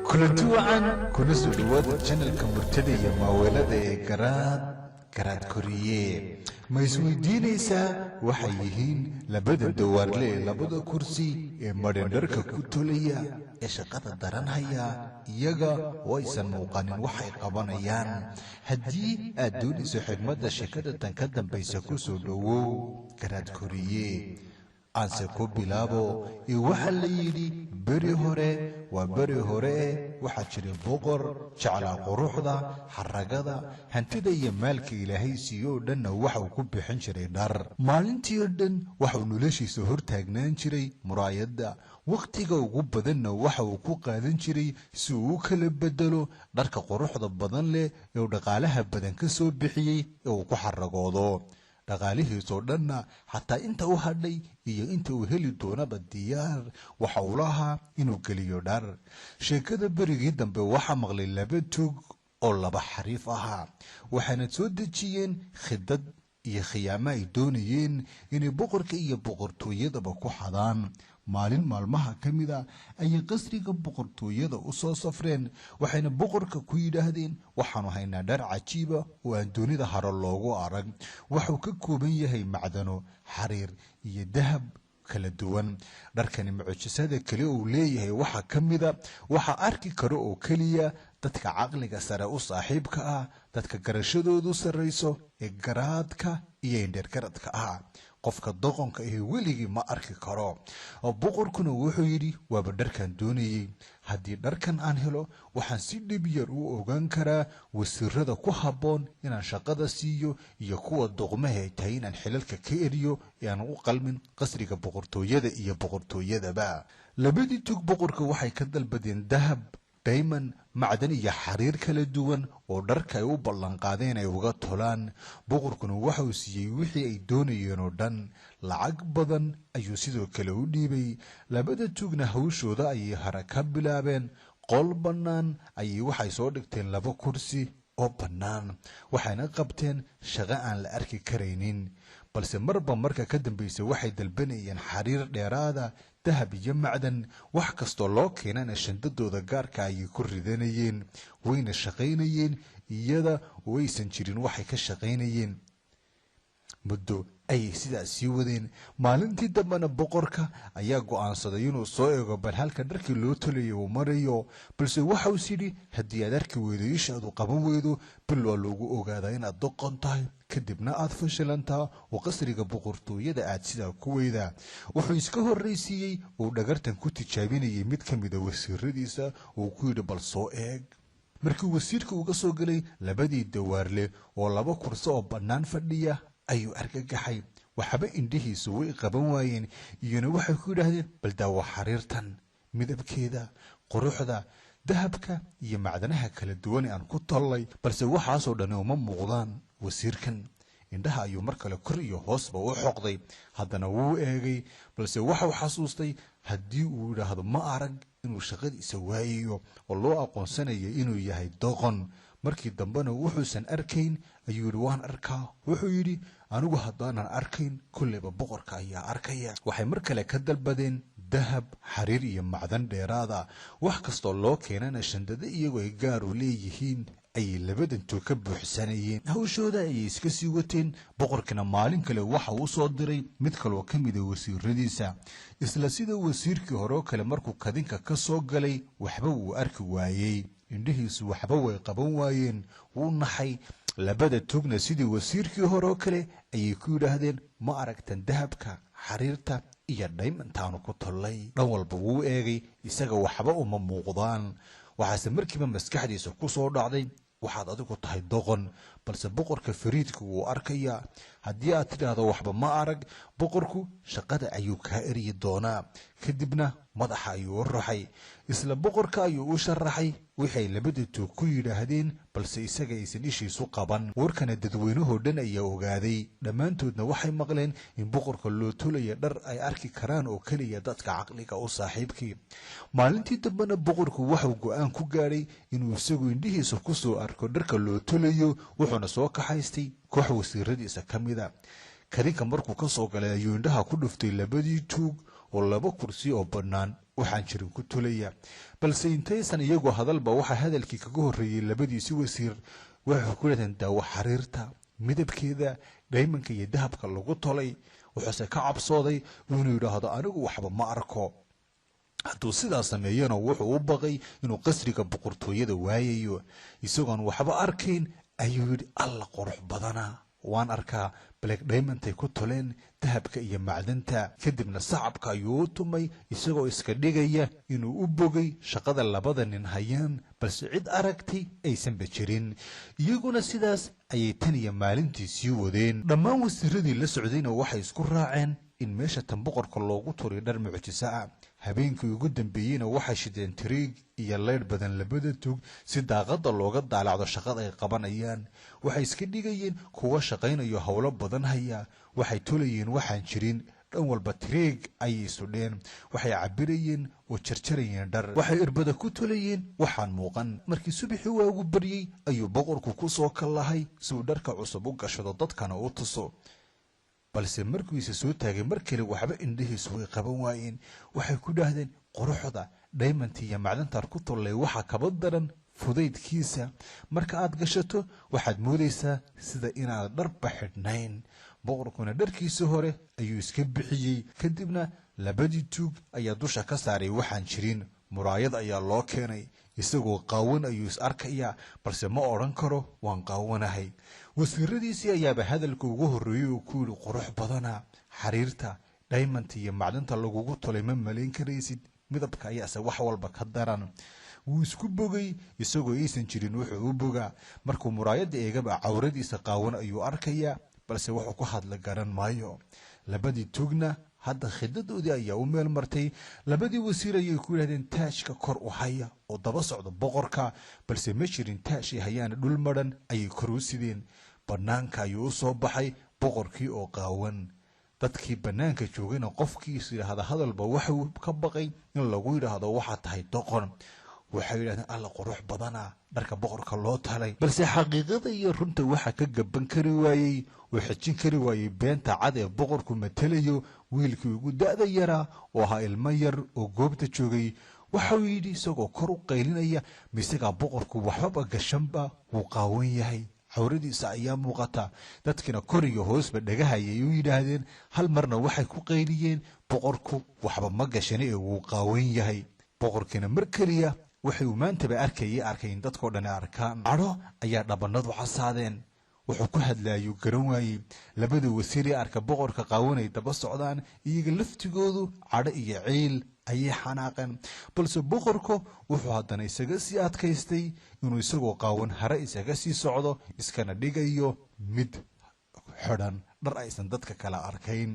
kulanti wacan kuna soo dhawaada channelka murtada iyo maaweelada ee garaad koriye ma isweydiinaysaa waxay yihiin labada dawaarle ee labada kursi ee madhendharka ku tolaya ee shaqada daran haya iyaga oo aysan muuqanin waxay qabanayaan. haddii aad doonayso xigmadda sheekada tan ka dambaysa ku soo dhowow garaad koriye aanse ku bilaabo ee waxaa la yidhi beri hore waa beri hore waxaa jiray boqor jeclaa quruxda xaragada hantida iyo maalka ilaahay siiyo oo dhanna waxauu ku bixin jiray dhar. maalintii oo dhan waxauu noloshiisa hor taagnaan jiray muraayadda. wakhtiga ugu badanna waxa uu ku qaadan jiray si uu u kala bedelo dharka quruxda badan leh ee uu dhaqaalaha badan ka soo bixiyey ee uu ku xaragoodo. dhaqaalihiisoo dhanna xataa inta u hadhay iyo inta uu heli doonaba diyaar waxa uu lahaa inuu geliyo dhar. sheekada berigii dambe waxaa maqlay laba tug oo laba xariif ahaa, waxaana soo dejiyeen khidad iyo khiyaamo ay doonayeen inay boqorka iyo boqortooyadaba ku xadaan. maalin maalmaha ka mid a ayay qasriga boqortooyada u soo safreen, waxayna boqorka ku yidhaahdeen waxaanu haynaa dhar cajiiba oo aan doonida haro loogu arag. waxuu ka kooban yahay macdano, xariir iyo dahab kala duwan. dharkani mucjisada kale uu leeyahay waxaa ka mida waxaa arki karo oo keliya dadka caqliga sare u saaxiibka ah, dadka garashadoodu sarrayso ee garaadka iyo indhergaradka ah. qofka doqonka ahi weligii ma arki karo. oo boqorkuna wuxuu yidhi waaba dharkan doonayey. haddii dharkan aan helo waxaan si dhib yar u ogaan karaa wasiirada ku habboon inaan shaqada siiyo iyo kuwa doqmahay tahay inaan xilalka ka eriyo ee aan u qalmin qasriga boqortooyada iyo boqortooyadaba. labadii tug boqorka waxay ka dalbadeen dahab, dayman, macdan iyo xariir kala duwan oo dharka ay u ballanqaadeen ay uga tolaan. boqorkuna waxa uu siiyey wixii ay doonayeen oo dhan. lacag badan ayuu sidoo kale u dhiibay. labada tugna hawshooda ayay hara ka bilaabeen. qol bannaan ayay waxay soo dhigteen laba kursi oo bannaan, waxayna qabteen shaqo aan la arki karaynin. balse marba marka ka dambaysa waxay dalbanayeen xariir dheeraada, dahab iyo macdan. wax kastoo loo keenana shandadooda gaarka ayay ku ridanayeen, wayna shaqaynayeen iyada oo aysan jirin waxay ka shaqaynayeen. muddo ayay sidaas sii wadeen. maalintii dambena boqorka ayaa go'aansaday inuu soo eego bal halka dharkii loo tolaya uu marayo. balse waxauu is yidhi haddii aad arki weydo ishaadu qaban weydo bil waa loogu ogaadaa inaad doqon tahay, kadibna aad fashilantaa oo qasriga boqortooyada aad sidaa ku weydaa. wuxuu iska horraysiiyey uu dhagartan ku tijaabinayay mid ka mida wasiiradiisa uu ku yidhi bal soo eeg. markii wasiirka uga soo gelay labadii dawaarle oo laba kursi oo bannaan fadhiya ayuu argagaxay. waxba indhihiisu way qaban waayeen, iyona waxay ku yidhaahdeen bal daawo xariirtan, midabkeeda, quruxda, dahabka iyo macdanaha kala duwan ee aan ku tollay. balse waxaasoo dhani uma muuqdaan wasiirkan. indhaha ayuu mar kale kor iyo hoosba u xoqday, haddana wuu eegay, balse waxau xasuustay haddii uu yidhaahdo ma arag inuu shaqadiisa waayayo oo loo aqoonsanayo inuu yahay doqon. markii dambena wuxuusan arkayn ayuu yidhi waan arkaa. wuxuu yidhi anigu haddaanan arkayn kulleyba boqorka ayaa arkaya. waxay mar kale ka dalbadeen dahab, xariir iyo macdan dheeraada. wax kastoo loo keenana shandado iyagoo ay gaar u leeyihiin ayay labadantu ka buuxsanayeen. hawshooda ayay iska sii wateen. boqorkina maalin kale waxa uu soo diray mid kaloo ka mida wasiiradiisa. isla sida wasiirkii hore oo kale markuu kadinka ka soo galay waxba wuu arki waayey. indhihiisu waxba way qaban waayeen, wuu naxay. labada tugna sidii wasiirkii hore oo kale ayay ku yidhaahdeen ma aragtan dahabka, xariirta iyo dhaymantaanu ku tollay. dhan walba wuu eegay, isaga waxba uma muuqdaan. waxaase markiiba maskaxdiisa ku soo dhacday waxaad adigu tahay doqon. balse boqorka fariidka wuu arkayaa. haddii aad tidhaahdo waxba ma arag, boqorku shaqada ayuu kaa eryi doonaa. kadibna madaxa ayuu u raxay. isla boqorka ayuu u sharaxay wixay labada tuug ku yidhaahdeen, balse isaga aysan ishiisu qaban. warkana dadweynahoo dhan ayaa ogaaday. dhammaantoodna waxay maqleen in boqorka loo tolaya dhar ay arki karaan oo keliya dadka caqliga u saaxiibkii. maalintii dambena boqorku waxuu go'aan ku gaadhay inuu isagu indhihiisa ku soo arko dharka loo tolayo, wuxuuna wuxuuna soo kaxaystay koox wasiiradiisa ka mida kadinka markuu ka soo galay ayuu indhaha ku dhuftay labadii tuug oo 2 kursi oo bannaan waxaan jirin ku tulaya balse intaysan iyagoo hadalba waxa hadalkii kaga horreeyay labadiisi wasiir waxay ku leedahay daawo xariirta midabkeeda diamondka iyo dahabka lagu tolay wuxuuse ka cabsooday inuu yidhaahdo anigu waxba ma arko hadduu sidaa sameeyana wuxuu u baqay inuu qasriga boqortooyada waayayo isagoon waxba arkayn ayuu yidhi alla qurux badana waan arkaa black diamondtay ku toleen dahabka iyo macdanta kadibna sacabka ayuu u tumay isagoo iska dhigaya inuu u bogay shaqada labada nin hayaan balse cid aragtay aysanba jirin iyaguna sidaas ayay tan iyo maalintii sii wadeen dhammaan wasiiradii la socdayna waxay isku raaceen in meesha tan boqorka loogu turay dhar mucjiso ah habeenkii ugu dambeeyeyna waxay shideen tiriig iyo leydh badan labada tug si daaqada looga daalacdo shaqada ay qabanayaan waxay iska dhigayeen kuwa shaqaynayo howlo badan haya waxay tulayeen waxaan jirin dhan walba tiriig ayay sudheen waxay cabirayeen oo jarjarayeen dhar waxay irbada ku tulayeen waxaan muuqan markii subaxii waagu baryey ayuu boqorku ku soo kallahay si uu dharka cusub u gashado dadkana u tuso balse markuu isa soo taagay mar kale waxba indhihiisu way qaban waayeen waxay ku dhahdeen quruxda diamondka iyo macdantaad ku tollay waxa kaba daran fudaydkiisa marka aad gashato waxaad moodaysaa sida inaad dharba xidhnayn boqorkuna dharkiisa hore ayuu iska bixiyey kadibna labadii tuug ayaa dusha ka saaray waxaan jirin muraayad ayaa loo keenay isagoo qaawan ayuu is arkayaa balse ma odhan karo waan qaawanahay wasiiradiisii ayaaba hadalka ugu horreeyey oo ku yidhi qurux badana xariirta diamondka iyo macdanta lagugu tolay ma malayn karaysid midabka ayaase wax walba ka daran wuu isku bogay isagoo aysan jirin wuxuu u bogaa markuu muraayadda eegaba cawradiisa qaawan ayuu arkayaa balse wuxuu ku hadla garan maayo labadii tuugna hadda khidadoodii ayaa u meel martay labadii wasiir ayay ku yidhahdeen taajka kor u haya oo daba socda boqorka balse ma jirin taashii hayaana dhul madhan ayay kor u sideen bannaanka ayuu u soo baxay boqorkii oo qaawan dadkii bannaanka joogayna qofkiis yidhaahda hadalba waxuu ka baqay in lagu yidhaahdo waxaa tahay doqon waxay yidhahdeen alla qurux badana dharka boqorka loo talay balse xaqiiqada iyo runta waxa ka gaban kari waayey oo xijin kari waayey beenta cad ee boqorku matalayo wiilkii ugu da'da yaraa oo ahaa ilmo yar oo goobta joogay waxau yidhi isagoo kor u qaylinaya misagaa boqorku waxbaba gashanba wuu qaawan yahay cawradiisa ayaa muuqata dadkina kor iyo hoosba dhagahayay u yidhaahdeen hal marna waxay ku qayliyeen boqorku waxba ma gashani ee wuu qaawan yahay boqorkiina mar keliya waxay uu maantaba arkayn dadkoo dhan arkaan cadho ayaa dhabanadu casaadeen wuxuu ku hadlaayuu garan waayey labada wasiiree arka boqorka qaawanay daba socdaan iyaga laftigoodu cadho iyo ciil ayay xanaaqeen balse boqorku wuxuu haddana isaga sii adkaystay inuu isagoo qaawan hare isaga sii socdo iskana dhigayo mid xidhan dhar aysan dadka kala arkayn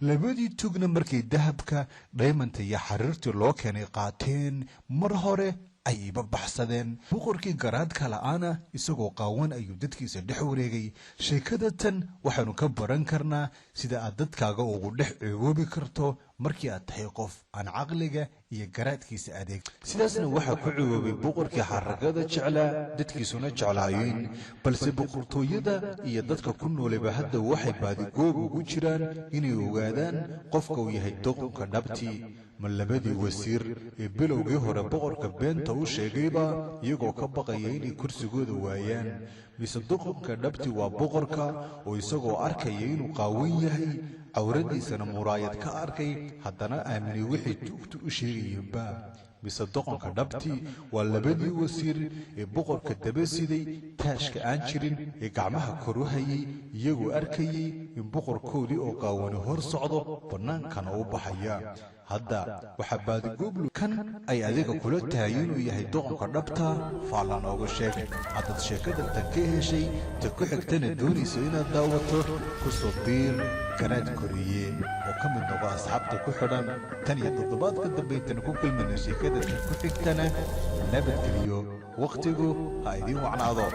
labadii tugna markay dahabka diamondka iyo xariirtii loo keenay qaateen mar hore ayayba baxsadeen boqorkii garaadka la'aana isagoo qaawan ayuu dadkiisa dhex wareegay sheekada tan waxaanu ka baran karnaa sida aad dadkaaga ugu dhex ceegoobi karto markii aad tahay qof aan caqliga iyo garaadkiisa adeeg sidaasna waxaa ku ceegoobay boqorkii xaragada jeclaa dadkiisuna jeclaayeen balse boqortooyada iyo dadka ku noolayba hadda waxay baadigoob ugu jiraan inay ogaadaan qofka uu yahay doqonka dhabtii ma labadii wasiir ee bilowgii hore boqorka beenta u sheegayba iyagoo ka baqaya inay kursigooda waayaan mise doqonka dhabti waa boqorka oo isagoo arkaya inuu qaawan yahay cawradiisana muraayad ka arkay haddana aaminay wixii tuugtu u sheegayeenba mise doqonka dhabti waa labadii wasiir ee boqorka daba siday taashka aan jirin ee gacmaha kor u hayay iyagoo arkayay in boqorkoodii oo qaawani hor socdo bannaankana u baxaya hadda waxaa baadigoblu kan ay adiga kula tahay inuu yahay doqonka dhabta faallan ooga sheeg haddaad sheekada tan ka heshay ta ku xigtana doonayso inaad daawato ku soo biir garaad koriye oo ka mid noqo asxaabta ku xidhan tan iyo toddobaadka dambaytana ku kulmana sheekada tan ku xigtana nabadgeliyo wakhtigu ha idiin wacnaado